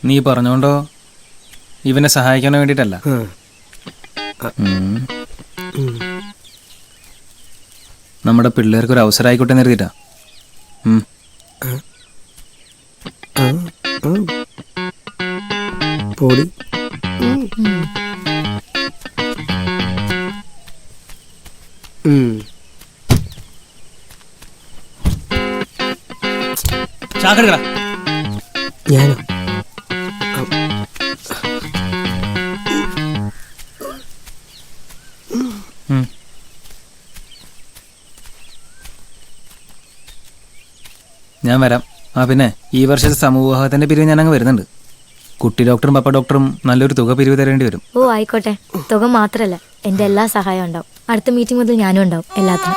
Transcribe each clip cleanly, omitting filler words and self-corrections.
നീ പറഞ്ഞോണ്ടോ ഇവനെ സഹായിക്കാൻ വേണ്ടിട്ടല്ല. നമ്മുടെ പിള്ളേർക്ക് ഒരു അവസരം ആയിക്കോട്ടെ നിർത്തിട്ടാ. പോടി. ചാക്കെടുക്കടാ. ഞാനോ? ഞാൻ വരാം. ആ പിന്നെ ഈ വർഷത്തെ സമൂഹത്തിന്റെ പിരിവ് ഞാനങ്ങ് വരുന്നുണ്ട്. കുട്ടി ഡോക്ടറും പപ്പ ഡോക്ടറും നല്ലൊരു തുക പിരിവ് തരേണ്ടി വരും. ഓ ആയിക്കോട്ടെ. തുക മാത്രല്ല, എന്റെ എല്ലാ സഹായവും ഉണ്ടാവും. അടുത്ത മീറ്റിംഗ് മുതൽ ഞാനും ഉണ്ടാവും എല്ലാത്തിനും.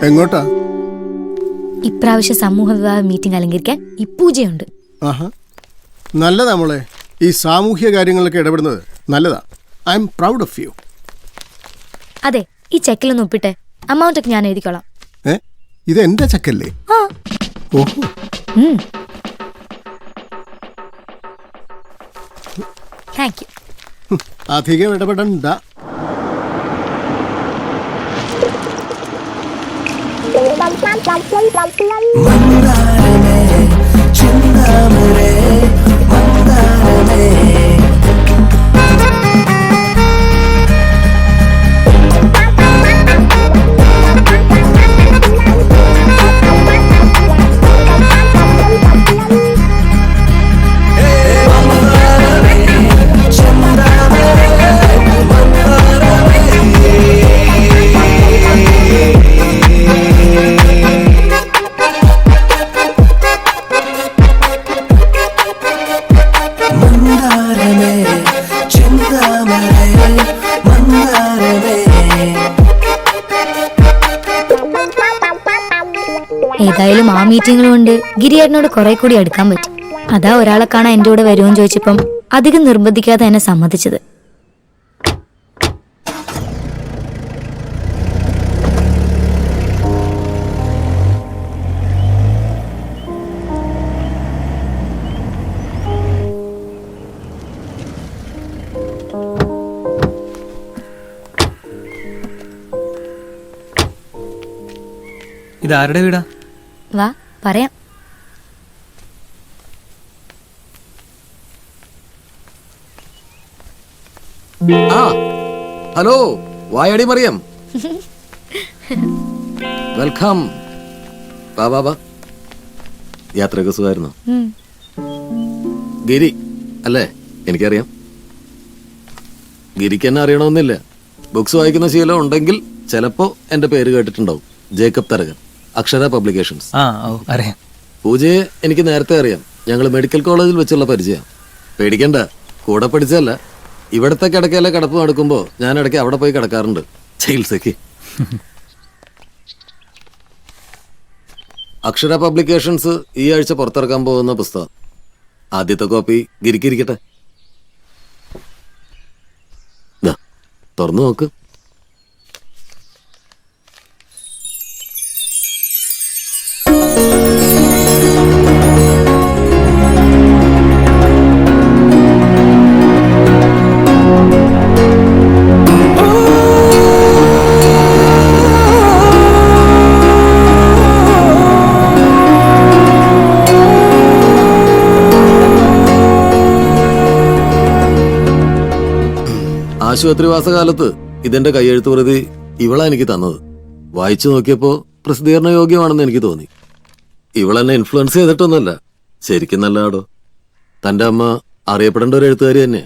എങ്ങോട്ടാ? ഇപ്രാവശ്യം സമൂഹ വിവാഹ മീറ്റിംഗ് അലങ്കരിക്കാൻ ഈ പൂജയുണ്ട്. നല്ലതാ മോളെ. ഈ സാമൂഹ്യ കാര്യങ്ങളൊക്കെ ഇടപെടുന്നത് നല്ലതാ. I am proud of you. അതെ, ഈ ചെക്കിലൊന്ന് ഒപ്പിട്ടെ. അമൗണ്ട് ഒക്കെ ഞാൻ എഴുതിക്കോളാം. ഇത് എന്റെ ചെക്കല്ലേ? ഓഹോ. Thank you. അധികം ഇടപെടണ്ട. ഏതായാലും ആ മീറ്റിംഗ് കൊണ്ട് ഗിരിയേട്ടനോട് കുറെ കൂടി അടുക്കാൻ പറ്റി. അതാ ഒരാളെ കാണാൻ എന്റെ കൂടെ വരുമെന്ന് ചോദിച്ചപ്പം അധികം നിർബന്ധിക്കാതെ എന്നെ സമ്മതിച്ചത്. ഇതാരുടെ വീടാ? വാ പറയാം. ഹലോ, വായാടി മറിയം. വെൽക്കം. വാ. യാത്രയൊക്കെ സുഖമായിരുന്നു? ഗിരി അല്ലേ? എനിക്കറിയാം. ഗിരിക്ക് എന്നെ അറിയണമെന്നില്ല. ബുക്സ് വായിക്കുന്ന ശീലം ഉണ്ടെങ്കിൽ ചിലപ്പോ എന്റെ പേര് കേട്ടിട്ടുണ്ടാവും. ജേക്കബ് തരകൻ, അക്ഷര പബ്ലിക്കേഷൻസ്. അറിയാം. പൂജയെ എനിക്ക് നേരത്തെ അറിയാം. ഞങ്ങൾ മെഡിക്കൽ കോളേജിൽ വെച്ചുള്ള പരിചയം. പേടിക്കണ്ട, കൂടെ പഠിച്ചല്ല. ഇവിടത്തെ കിടക്കയിലെ കിടപ്പ് നടക്കുമ്പോൾ ഞാൻ ഇടയ്ക്ക് അവിടെ പോയി കിടക്കാറുണ്ട് ചികിത്സയ്ക്ക്. അക്ഷര പബ്ലിക്കേഷൻസ് ഈ ആഴ്ച പുറത്തിറക്കാൻ പോകുന്ന പുസ്തകം. ആദ്യത്തെ കോപ്പി ഗിരിക്കിരിക്കട്ടെ. തുറന്നു നോക്ക്. ആശുപത്രിവാസകാലത്ത് ഇതിന്റെ കയ്യെഴുത്ത് പ്രതി ഇവളാ എനിക്ക് തന്നത്. വായിച്ചു നോക്കിയപ്പോ പ്രസിദ്ധീകരണ യോഗ്യമാണെന്ന് എനിക്ക് തോന്നി. ഇവളെന്നെ ഇൻഫ്ലുവൻസ് ചെയ്തിട്ടൊന്നുമല്ല, ശരിക്കും നല്ലതാടോ. തന്റെ അമ്മ അറിയപ്പെടേണ്ട ഒരു എഴുത്തുകാരി തന്നെ.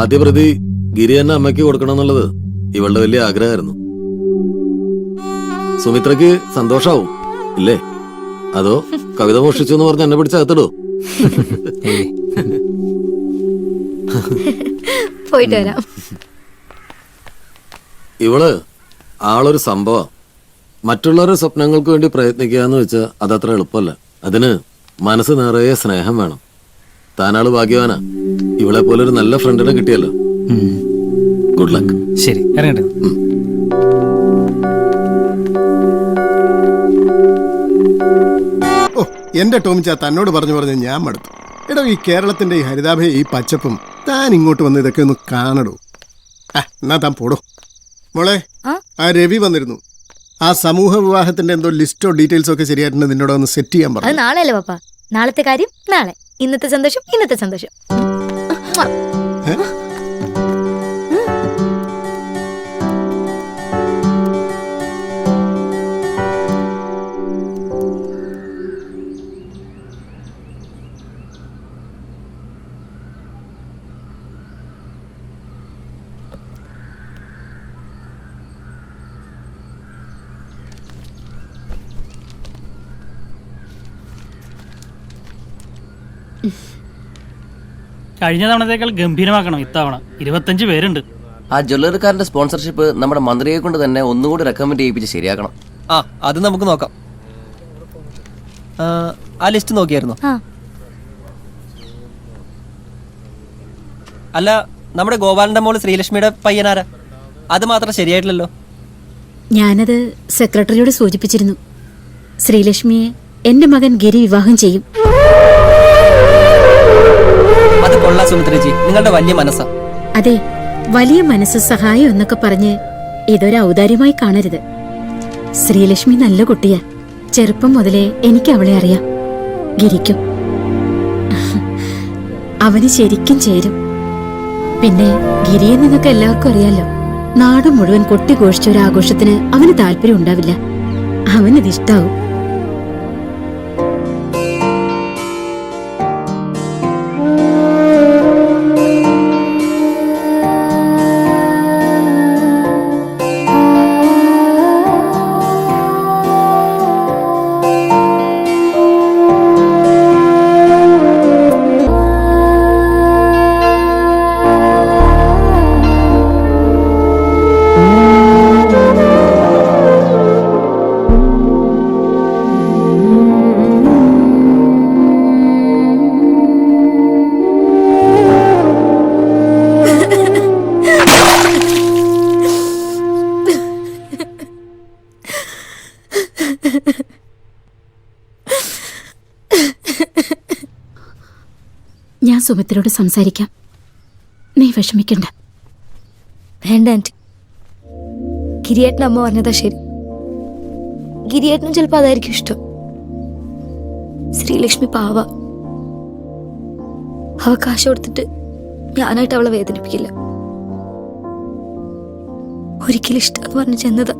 ആദ്യ പ്രതി ഗിരി എന്നെ അമ്മയ്ക്ക് കൊടുക്കണമെന്നുള്ളത് ഇവളുടെ വലിയ ആഗ്രഹമായിരുന്നു. സുമിത്രയ്ക്ക് സന്തോഷാവും ഇല്ലേ? അതോ കവിത മോഷിച്ചു എന്ന് പറഞ്ഞ് എന്നെ പിടിച്ചകത്തിടോ? പോയിട്ട് വരാം. ഇവള് ആളൊരു സംഭവം. മറ്റുള്ളവരുടെ സ്വപ്നങ്ങൾക്ക് വേണ്ടി പ്രയത്നിക്കുക എന്ന് വെച്ചാൽ അതത്ര എളുപ്പമല്ല. അതിന് മനസ്സ് നിറയെ സ്നേഹം വേണം. താനാള് ഭാഗ്യവാനാ. ഇവളെ പോലെ ഒരു നല്ല ഫ്രണ്ടിനെ കിട്ടിയല്ലോ. Good luck. ശരി, ഇറങ്ങട്ടെ. ഓ എന്റെ ടോമിച്ച തന്നോട് പറഞ്ഞു ഞാൻ മടുത്തു. എടോ, ഈ കേരളത്തിന്റെ ഈ ഹരിതാഭയെ ഈ പച്ചപ്പും താൻ ഇങ്ങോട്ട് വന്ന് ഇതൊക്കെ ഒന്ന് കാണടോ. എന്നാ താൻ പോടോ. മോളെ, ആ രവി വന്നിരുന്നു. ആ സമൂഹ വിവാഹത്തിന്റെ എന്തോ ലിസ്റ്റോ ഡീറ്റെയിൽസോ ഒക്കെ ശരിയായിട്ടുണ്ട്. നിന്നോട് ഒന്ന് സെറ്റ് ചെയ്യാൻ അത് പറഞ്ഞു. നാളെ അല്ലേ പപ്പ? നാളത്തെ കാര്യം നാളെ, ഇന്നത്തെ സന്തോഷം ഇന്നത്തെ സന്തോഷം. കഴിഞ്ഞ തവണത്തേക്കാൾ ഗംഭീരമാക്കണം ഇത്തവണ. 25 പേരുണ്ട്. ആ ജ്വല്ലറിക്കാരന്റെ സ്പോൺസർഷിപ്പ് നമ്മുടെ മന്ത്രിയെ കൊണ്ട് തന്നെ ഒന്നുകൂടി റെക്കമെൻഡ് ചെയ്യിപ്പിച്ച് ശരിയാക്കണം. ആ അത് നമുക്ക് നോക്കാം. ആ ലിസ്റ്റ് നോക്കിയായിരുന്നു? അല്ല, നമ്മുടെ ഗോപാലന്റെ മോള് ശ്രീലക്ഷ്മിയുടെ പയ്യനാരാ? അത് മാത്രം ശരിയായിട്ടില്ലല്ലോ. ഞാനത് സെക്രട്ടറിയോട് സൂചിപ്പിച്ചിരുന്നു. ശ്രീലക്ഷ്മിയെ എന്റെ മകൻ ഗിരി വിവാഹം ചെയ്യും. അത് കൊള്ളാ സുമിത്രേച്ചി, നിങ്ങളുടെ വലിയ മനസ്സാ. അതെ, വലിയ മനസ്സ്, സഹായം എന്നൊക്കെ പറഞ്ഞ് ഇതൊരു ഔദാര്യമായി കാണരുത്. ശ്രീലക്ഷ്മി നല്ല കുട്ടിയാ. ചെറുപ്പം മുതലേ എനിക്ക് അവളെ അറിയാം. ഗിരിക്കും അവന് ശരിക്കും ചേരും. പിന്നെ ഗിരിയെ നിങ്ങൾക്ക് എല്ലാവർക്കും അറിയാലോ, നാട് മുഴുവൻ കൊട്ടിഘോഷിച്ച ഒരു ആഘോഷത്തിന് അവന് താല്പര്യം ഉണ്ടാവില്ല. അവനിതിഷ്ടാവും. ഞാൻ സുമിത്രയോട് സംസാരിക്കാം. നീ വിഷമിക്കണ്ട. വേണ്ട ആന്റി, ഗിരിയേട്ടൻ അമ്മ പറഞ്ഞതാ ശരി. ഗിരിയേട്ടനും ചിലപ്പോൾ അതായിരിക്കും ഇഷ്ടം. ശ്രീലക്ഷ്മി പാവ. അവ കാശ് കൊടുത്തിട്ട് ഞാനായിട്ട് അവളെ വേദനിപ്പിക്കില്ല. ഒരിക്കലും ഇഷ്ടമെന്ന് പറഞ്ഞ് ചെന്നതാ.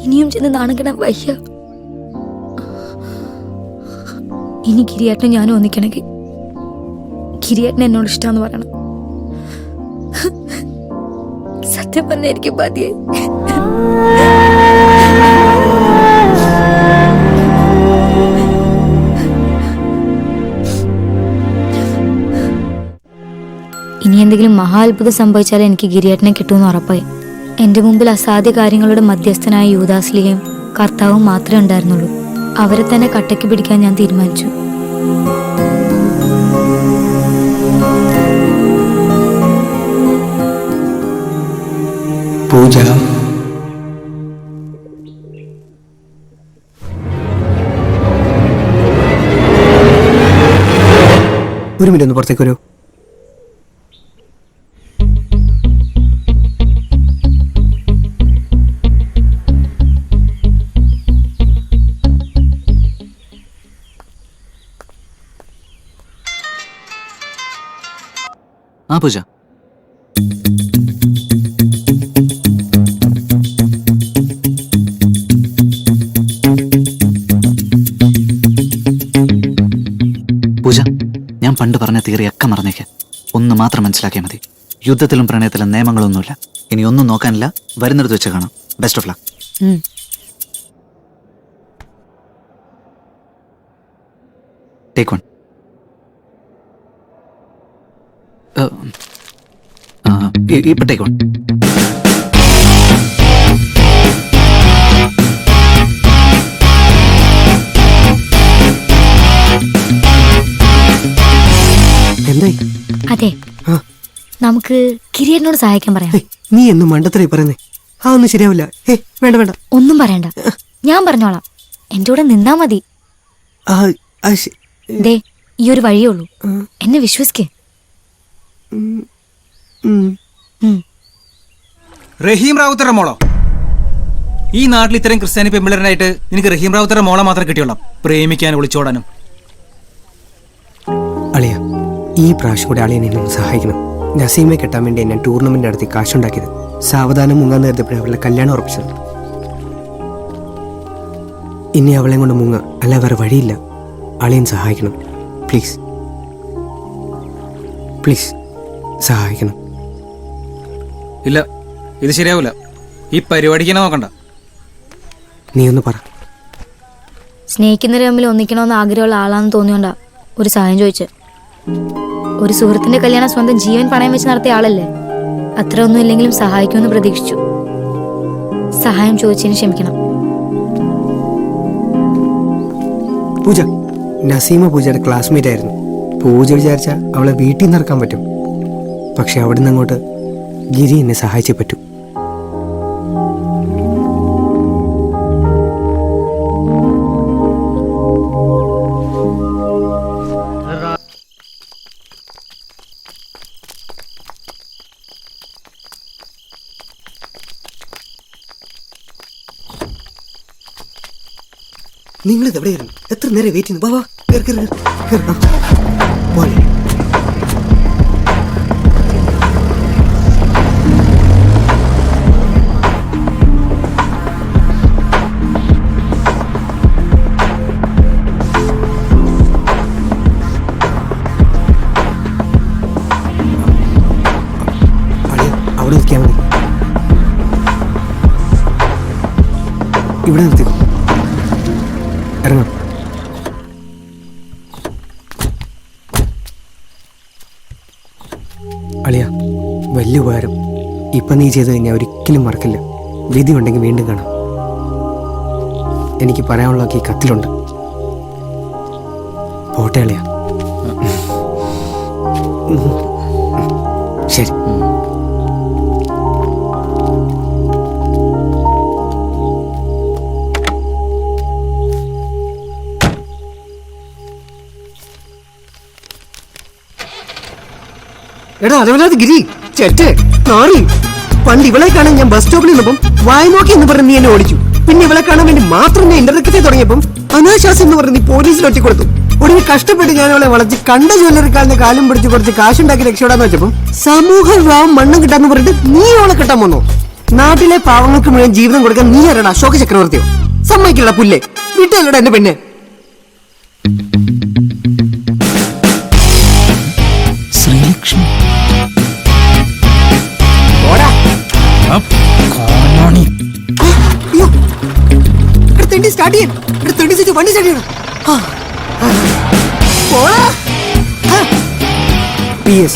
ഇനിയും ചെന്ന് നാണക്കിടാൻ വയ്യ. ഇനി ഗിരിയേട്ടനും ഞാനും ഒന്നിക്കണമെങ്കിൽ ഗിരിയേട്ടൻ എന്നോട് ഇഷ്ടമെന്ന് പറയണം. സത്യം പറഞ്ഞ എനിക്ക് മതിയായി. ഇനി എന്തെങ്കിലും മഹാ അത്ഭുതം സംഭവിച്ചാൽ എനിക്ക് ഗിരിയേട്ടനെ കിട്ടുമെന്ന് ഉറപ്പായി. എന്റെ മുമ്പിൽ അസാധ്യ കാര്യങ്ങളുടെ മധ്യസ്ഥനായ യൂദാസ്ലിയും കർത്താവും മാത്രമേ ഉണ്ടായിരുന്നുള്ളൂ. അവരെ തന്നെ കട്ടയ്ക്ക് പിടിക്കാൻ ഞാൻ തീരുമാനിച്ചു. പൂജ, ഒരു മിനിറ്റ് ഒന്ന് പുറത്തേക്ക് വരൂ. ആ പൂജ, പൂജ, ഞാൻ പണ്ട് പറഞ്ഞ തിയറിയൊക്കെ മറന്നേക്ക്. ഒന്ന് മാത്രം മനസ്സിലാക്കിയാൽ മതി. യുദ്ധത്തിലും പ്രണയത്തിലും നിയമങ്ങളൊന്നുമില്ല. ഇനി ഒന്നും നോക്കാനില്ല. വരുന്നിടത്ത് വെച്ച് കാണാം. Best of luck. Take one. ഇപ്പൊ ടേക്ക് വൺ. എന്തായി? അതെ, ആ. നമുക്ക് കിരീടിനോട് സഹായിക്കാൻ പറയാം. ഹേയ്, നീ എന്നും മണ്ടത്തരായി പറയുന്നേ. ആ ഒന്നും ശരിയാവില്ല. വേണ്ട വേണ്ട. ഒന്നും പറയണ്ട, ഞാൻ പറഞ്ഞോളാം. എന്റെ കൂടെ നിന്നാ മതി. ആ, ആ, ശ- ദേ, ഈ ഒരു വഴിയേ ഉള്ളൂ. എന്നെ വിശ്വസിക്കേ. ഉം. റഹീം റാവുത്തരുടെ മോളോ? ഈ നാട്ടിൽ ഇത്രയും ക്രിസ്ത്യാനി പെമ്പിളറിനായിട്ട് നിനക്ക് റഹീം റാവുത്തരുടെ മോളെ മാത്രമേ കിട്ടിയുള്ളൂ, പ്രേമിക്കാനും ഒളിച്ചോടാനും. അളിയ, ഈ പ്രാവശ്യം കൂടെ അളിയൻ എന്നെ ഒന്ന് സഹായിക്കണം. നസീമെ കെട്ടാൻ വേണ്ടി എന്നെ ടൂർണമെന്റ് നടത്തി കാശുണ്ടാക്കിയത്. സാവധാനം മുങ്ങാൻ നേരത്തെ അവളുടെ കല്യാണം ഉറപ്പിച്ചത്. ഇനി അവളെ കൊണ്ട് മുങ്ങ, അല്ല വേറെ വഴിയില്ല. അളിയൻ സഹായിക്കണം, പ്ലീസ് പ്ലീസ് സഹായിക്കണം. ഇല്ല, ഇത് ശരിയാവില്ല. ഈ പരിപാടിക്ക് തന്നെ നോക്കണ്ട. നീ ഒന്ന് പറ. സ്നേഹിക്കുന്നവർ തമ്മിൽ ഒന്നിക്കണമെന്ന് ആഗ്രഹമുള്ള ആളാണെന്ന് തോന്നിയോണ്ടാ ഒരു സഹായം ചോദിച്ചത്. ഒരു സുഹൃത്തിന്റെ കല്യാണം സ്വന്തം ജീവൻ പണയം വെച്ച് നടത്തിയ ആളല്ലേ. അത്ര ഒന്നും ഇല്ലെങ്കിലും സഹായിക്കുമെന്ന് പ്രതീക്ഷിച്ചു. സഹായം ചോദിച്ചതിന് ക്ഷമിക്കണം. പൂജ, നസീമ പൂജയുടെ ക്ലാസ്മേറ്റ് ആയിരുന്നു. പൂജ വിചാരിച്ച അവളെ വീട്ടിൽ നിന്ന് ഇറക്കാൻ പറ്റും. പക്ഷെ അവിടെ നിന്ന് അങ്ങോട്ട് ഗിരി എന്നെ സഹായിച്ചേ പറ്റൂ. നിങ്ങളിത് എവിടെയായിരുന്നു? എത്ര നേരം വെയിറ്റ് ചെയ്യുന്നു? വാ വാ, കേറ്, കേറ്, കേറ്, കേറ്. ആ, പോലെ. അളിയ, അവിടെ നിൽക്കാൻ മതി. ഇവിടെ നിർത്തിക്കോ. ഇറങ്ങാം. അളിയ, വലിയ ഉപകാരം. ഇപ്പൊ നീ ചെയ്ത് കഴിഞ്ഞാൽ ഒരിക്കലും മറക്കില്ല. വിധി ഉണ്ടെങ്കിൽ വീണ്ടും കാണാം. എനിക്ക് പറയാനുള്ളതൊക്കെ ഈ കത്തിലുണ്ട്. പോട്ടെ അളിയ. ശരി. എടാ അതല്ലാതെ ഗിരി ചെറ്റ് നാറി. പണ്ട് ഇവളെ കാണാൻ ഞാൻ ബസ് സ്റ്റോപ്പിൽ നിന്നപ്പം വായി നോക്കി എന്ന് പറഞ്ഞ് നീ എന്നെ ഓടിച്ചു. പിന്നെ ഇവളെ കാണാൻ വേണ്ടി മാത്രം ഞാൻ ഇന്റർനെറ്റ് തുടങ്ങിയപ്പം അനാശാസം എന്ന് പറഞ്ഞ് നീ പോലീസിൽ ഒറ്റ കൊടുത്തു. ഒടുവിൽ കഷ്ടപ്പെട്ട് ഞാൻ അവളെ വളച്ച് കണ്ട ജ്വല്ലറിക്കാരന്റെ കാലും പിടിച്ച് കുറച്ച് കാശുണ്ടാക്കി രക്ഷപ്പെടാന്ന് വെച്ചപ്പം സമൂഹ വിവാഹം മണ്ണം കിട്ടാന്ന് പറഞ്ഞിട്ട് നീ അവളെ കിട്ടാൻ വന്നോ? നാട്ടിലെ പാവങ്ങൾക്ക് മുഴുവൻ ജീവിതം കൊടുക്കാൻ നീ ആരാടാ? അശോക ചക്രവർത്തിയോ? സമ്മതിക്കലടാ പുല്ലേ. വിട്ടല്ലടാ എന്റെ പെണ്ണെ. ശ്രീലക്ഷ്മി സ്റ്റാർട്ട് ചെയ്യാൻ വണ്ടി സ്റ്റാർട്ട് ചെയ്യണം. PS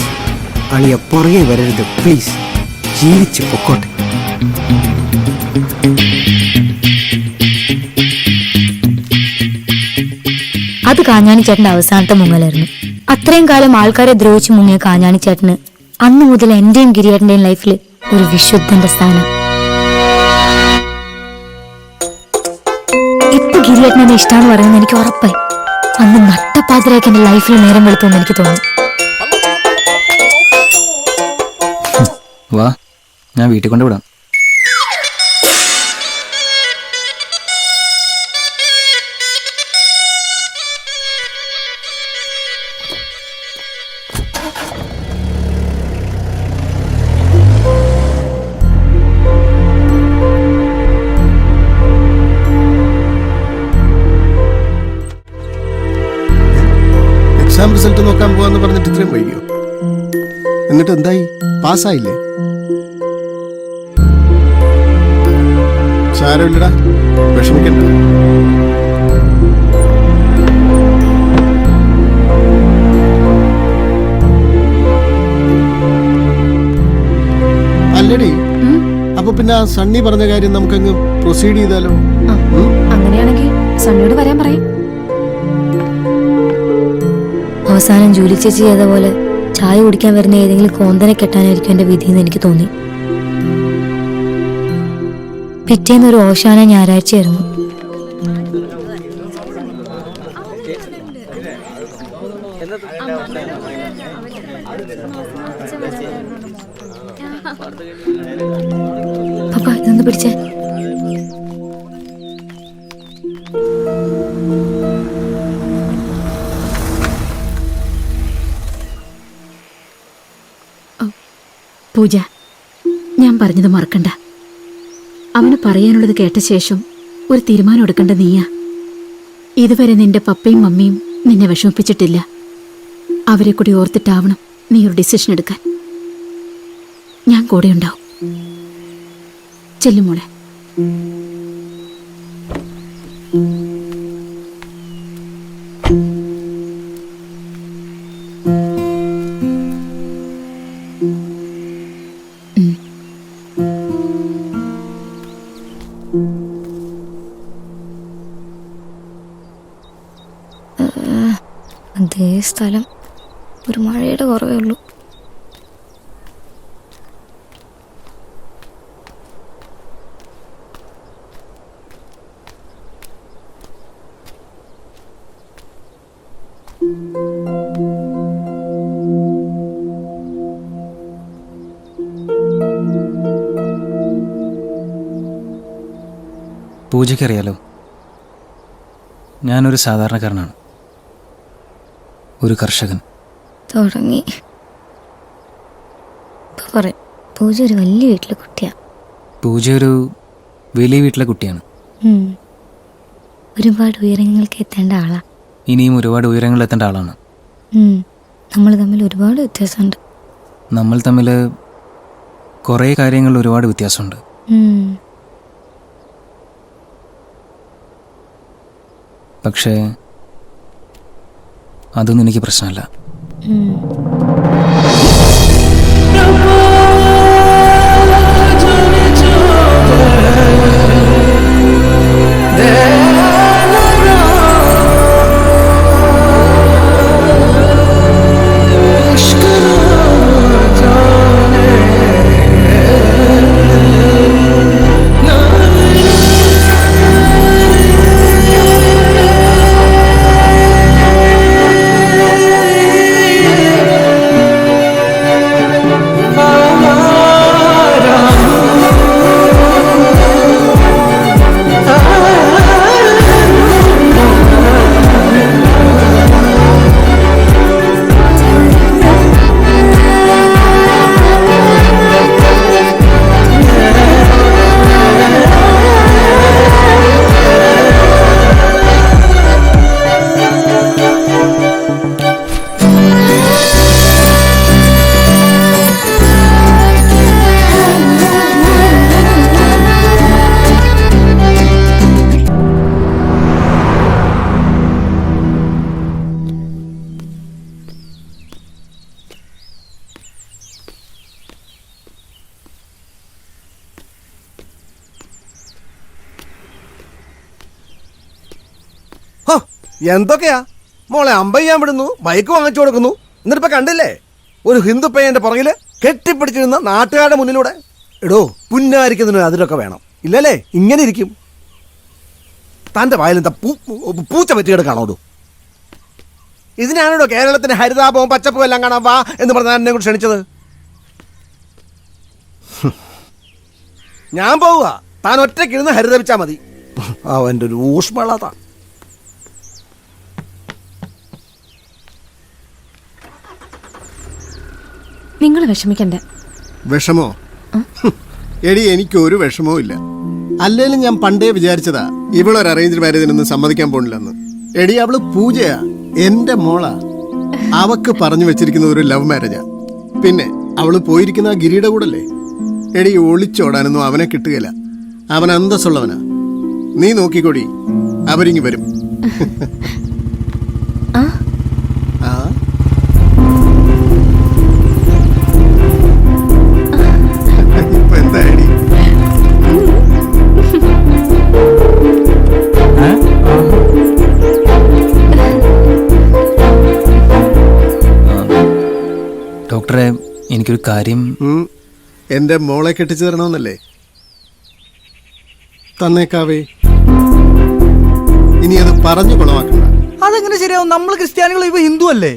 അളിയ പുറകെ വരരുത് പ്ലീസ്. ജീവിച്ച് പൊക്കോട്ടെ. അത് കാഞ്ഞാണിച്ചേട്ടന്റെ അവസാനത്തെ മുങ്ങലായിരുന്നു. അത്രയും കാലം ആൾക്കാരെ ദ്രോഹിച്ച് മുങ്ങിയ കാഞ്ഞാണിച്ചേട്ടന് അന്ന് മുതൽ എന്റെയും ഗിരിയേട്ടന്റെയും ലൈഫിൽ ഒരു വിശുദ്ധന്റെ സ്ഥാനം. ഇപ്പൊ ഗിരിയേട്ടനെ ഇഷ്ടമെന്ന് പറയുന്നത് എനിക്ക് ഉറപ്പായി. അന്ന് നട്ടപ്പാതിരാക്കി എന്റെ ലൈഫിൽ നേരം വെളുത്തുമെന്ന് എനിക്ക് തോന്നി. വാ, ഞാൻ വീട്ടിൽ കൊണ്ടുവിടാം. എക്സാം റിസൾട്ട് നോക്കാൻ പോവാന്ന് പറഞ്ഞിട്ട് ഇത്രയും വൈകിയോ? എന്നിട്ട് എന്തായി? പാസ്സായില്ലേ? സാരമില്ലടാ, വിഷമിക്കണ്ട. അല്ലടി, അപ്പൊ പിന്നെ ആ സണ്ണി പറഞ്ഞ കാര്യം നമുക്കങ്ങ് പ്രൊസീഡ് ചെയ്താലോ? അങ്ങനെയാണെങ്കിൽ സണ്ണിയോട് വരാൻ പറയും. അവസാനം ജൂലി ചേച്ചി ചെയ്ത പോലെ ചായ കുടിക്കാൻ വരുന്ന ഏതെങ്കിലും കോന്തനെ കെട്ടാനായിരിക്കും എൻ്റെ വിധിയെന്ന് എനിക്ക് തോന്നി. പിറ്റേന്നൊരു ഓശാന ഞായറാഴ്ചയായിരുന്നു. പപ്പ ഇതൊന്ന് പിടിച്ചേ. പൂജ, ഞാൻ പറഞ്ഞത് മറക്കണ്ട. അവന് പറയാനുള്ളത് കേട്ട ശേഷം ഒരു തീരുമാനം എടുക്കേണ്ട നീയാ. ഇതുവരെ നിന്റെ പപ്പയും മമ്മിയും നിന്നെ വിഷമിപ്പിച്ചിട്ടില്ല. അവരെ കൂടി ഓർത്തിട്ടാവണം നീ ഒരു ഡിസിഷൻ എടുക്കാൻ. ഞാൻ കൂടെ ഉണ്ടാവും. ചെല്ലുമോളെ. അതേ സ്ഥലം, ഒരു മഴയുടെ കുറവേ ഉള്ളൂ. പൂജയ്ക്കറിയാലോ, ഞാനൊരു സാധാരണക്കാരനാണ്, ഒരു കർഷകൻ. തുടങ്ങി പറയും. പൂജ ഒരു വലിയ വീട്ടിലെ കുട്ടിയാ. പൂജ ഒരു വലിയ വീട്ടിലെ കുട്ടിയാണ്. ഒരുപാട് ഉയരങ്ങൾക്ക് എത്തേണ്ട ആളാ. ഇനിയും ഒരുപാട് ഉയരങ്ങളിൽ എത്തേണ്ട ആളാണ്. നമ്മൾ തമ്മിൽ ഒരുപാട് വ്യത്യാസമുണ്ട്. നമ്മൾ തമ്മിൽ കുറേ കാര്യങ്ങളിൽ ഒരുപാട് വ്യത്യാസമുണ്ട്. പക്ഷേ അതൊന്നും എനിക്ക് പ്രശ്നമല്ല. എന്തൊക്കെയാ മോളെ? അമ്പയ്യാൻ വിടുന്നു, ബൈക്ക് വാങ്ങിച്ചു കൊടുക്കുന്നു. എന്നിട്ടിപ്പോ കണ്ടില്ലേ ഒരു ഹിന്ദു പയ്യന്റെ പുറകില് കെട്ടിപ്പിടിച്ചിരുന്ന നാട്ടുകാരുടെ മുന്നിലൂടെ? എടോ, പുന്നാരിക്കുന്നതിന് അതിലൊക്കെ വേണം, ഇല്ലല്ലേ? ഇങ്ങനെ ഇരിക്കും. തന്റെ വായിലെന്താ പൂച്ച പറ്റിയെടുക്കാണോ? ഇതിനാണോ കേരളത്തിന്റെ ഹരിതാപവും പച്ചപ്പും എല്ലാം കാണാൻ വാ എന്ന് പറഞ്ഞാൽ എന്നെ കൂടി ക്ഷണിച്ചത്? ഞാൻ പോവുക, താൻ ഒറ്റയ്ക്കിരുന്ന് ഹരിതപിച്ചാ മതി. അവന്റെ ഒരു ഊഷ്മളത. നിങ്ങൾ വിഷമിക്കണ്ട. വിഷമോ? എടി, എനിക്കൊരു വിഷമവും ഇല്ല. അല്ലേലും ഞാൻ പണ്ടേ വിചാരിച്ചതാ ഇവളൊരു അറേഞ്ച് മാരേജിനൊന്നും സമ്മതിക്കാൻ പോണില്ലെന്ന്. എടി, അവള് പൂജയാ, എന്റെ മോളാ. അവക്ക് പറഞ്ഞു വെച്ചിരിക്കുന്ന ഒരു ലവ് മാരേജാ. പിന്നെ അവള് പോയിരിക്കുന്ന ആ ഗിരിയുടെ കൂടല്ലേ. എടി, ഒളിച്ചോടാനൊന്നും അവനെ കിട്ടുകയില്ല. അവൻ അന്തസ്സുള്ളവനാ. നീ നോക്കിക്കോടി, അവരിങ്ങി വരും. ഇപ്പൊ എന്താ ഐഡി? എനിക്കൊരു കാര്യം. എന്റെ മോളെ കെട്ടിച്ചു തരണമെന്നല്ലേ? തന്നേക്കാവേ. ഇനി അത് പറഞ്ഞു കുളമാക്കണ്ട. അതെങ്ങനെ ശരിയാവും? നമ്മൾ ക്രിസ്ത്യാനികൾ, ഇവ ഹിന്ദു അല്ലേ?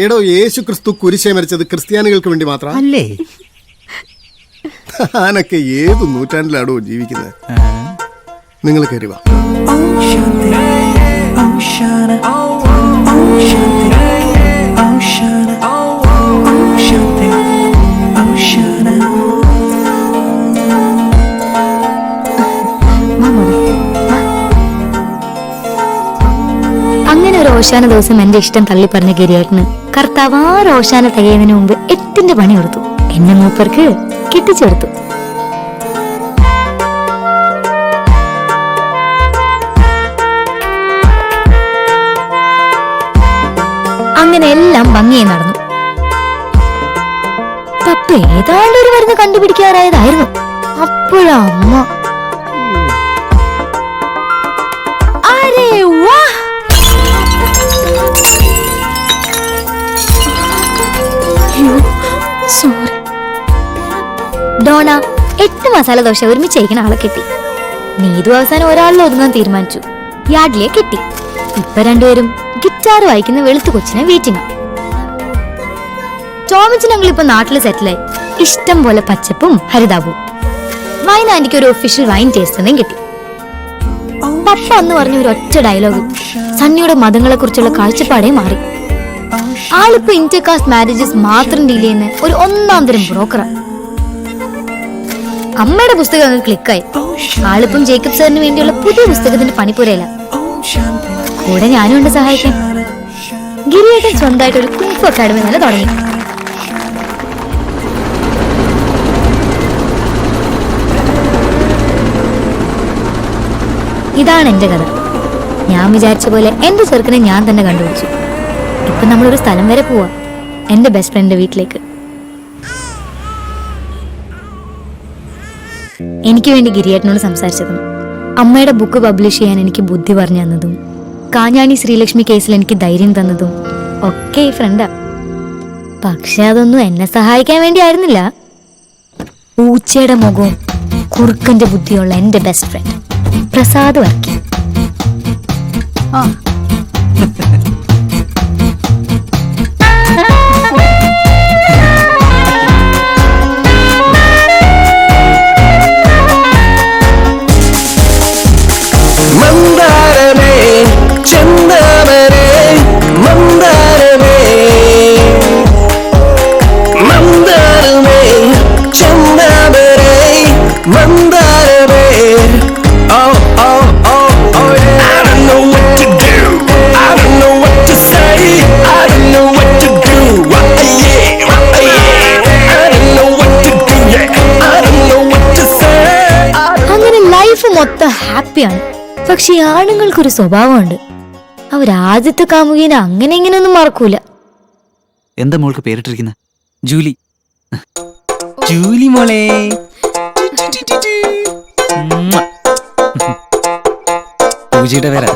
എടോ, യേശു ക്രിസ്തു കുരിശേ മരിച്ചത് ക്രിസ്ത്യാനികൾക്ക് വേണ്ടി മാത്രം അല്ലേ? താനൊക്കെ ഏത് നൂറ്റാണ്ടിലാടോ ജീവിക്കുന്നത്? നിങ്ങൾ കയറി വാ. അങ്ങനെ ഒരു ഓശാന ദിവസം എന്റെ ഇഷ്ടം തള്ളി പറഞ്ഞ ഗിരിയേട്ടന് കർത്താവ് ആ ഓശാന തികയുന്നതിന് മുമ്പ് 8ന്റെ പണി കൊടുത്തു. എന്നെ മൂപ്പർക്ക് കെട്ടിച്ചെടുത്തു. അങ്ങനെ എല്ലാം ഭംഗിയായി നടന്നു. പപ്പ ഏതാണ്ടൊരു മരുന്ന് കണ്ടുപിടിക്കാറായതായിരുന്നു. അപ്പോഴാ അമ്മ ഡോണ 8 മസാല ദോശ ഒരുമിച്ച് കഴിക്കുന്ന ആളെ കെട്ടി. നീതു അവസാനം ഒരാളിൽ ഒതുങ്ങാൻ തീരുമാനിച്ചു. യാർഡിലെ കെട്ടി. ഇപ്പൊ രണ്ടുപേരും ഗിറ്റാർ വായിക്കുന്ന വെളുത്തു കൊച്ചിനെ വീറ്റിങ്ങ. ടോമിച്ചനങ്ങൾ ഇപ്പൊ നാട്ടില് സെറ്റിലായി. ഇഷ്ടം പോലെ പച്ചപ്പും ഹരിതാപവും. വൈൻ ആന്റിക്ക് ഒരു ഒഫീഷ്യൽ വൈൻ ടേസ്റ്റിനെയും കിട്ടി. പപ്പ അന്ന് പറഞ്ഞ ഒരു ഒറ്റ ഡയലോഗ് സണ്ണിയുടെ മതങ്ങളെ കുറിച്ചുള്ള കാഴ്ചപ്പാടേ മാറി. ആളിപ്പോ ഇന്റർകാസ്റ്റ് മാരേജസ് മാത്രം ഡീൽ ചെയ്യുന്ന ഒരു 1ാം തരം ബ്രോക്കറാണ്. അമ്മയുടെ പുസ്തകം അങ്ങ് ക്ലിക്കായി. ആളിപ്പം ജേക്കബ് സാറിന് വേണ്ടിയുള്ള പുതിയ പുസ്തകത്തിന്റെ പണിപ്പുരയില. കൂടെ ഞാനും ഉണ്ട് സഹായിക്കാൻ. ഗിരിയേട്ടൻ സ്വന്തമായിട്ട് ഒരു കുംഫു അക്കാഡമി തന്നെ തുടങ്ങി. ഇതാണ് എന്റെ കഥ. ഞാൻ വിചാരിച്ച പോലെ എന്റെ ചെറുക്കനെ ഞാൻ തന്നെ കണ്ടുപിടിച്ചു. ഇപ്പൊ നമ്മളൊരു സ്ഥലം വരെ പോവാ, എന്റെ ബെസ്റ്റ് ഫ്രണ്ടിന്റെ വീട്ടിലേക്ക്. എനിക്ക് വേണ്ടി ഗിരിയേട്ടനോട് സംസാരിച്ചതും അമ്മയുടെ ബുക്ക് പബ്ലിഷ് ചെയ്യാൻ എനിക്ക് ബുദ്ധി പറഞ്ഞു തന്നതും കാഞ്ഞാണി ശ്രീലക്ഷ്മി കേസിൽ എനിക്ക് ധൈര്യം തന്നതും ഒക്കെ ഈ ഫ്രണ്ടാ. പക്ഷെ അതൊന്നും എന്നെ സഹായിക്കാൻ വേണ്ടി ആയിരുന്നില്ല. പൂച്ചയുടെ മുഖവും കുറുക്കന്റെ ബുദ്ധിയുള്ള എന്റെ ബെസ്റ്റ് ഫ്രണ്ട് പ്രസാദ് വർക്കി. മന്ദാരമേ ചന്ദമരേ മന്ദാരമേ മന്ദാരമേ ചന്ദമരേ മന്ദാരമേ. Oh oh oh oh yeah. I don't know what to do. I don't know what to say. I don't know what to do. Yeah. I don't know what to do. Yeah. I don't know what to say. അങ്ങനെ life മൊത്തം ഹാപ്പിയാണ്. പക്ഷെ ആണുങ്ങൾക്കൊരു സ്വഭാവമുണ്ട്. അവരാദ്യത്തെ കാമുകീനെ അങ്ങനെ ഇങ്ങനെയൊന്നും മറക്കൂല. എന്താ മോൾക്ക് പേരിട്ടിരിക്കുന്നത്? Julie. Julie മോളെ. പൂജയുടെ പേരാ.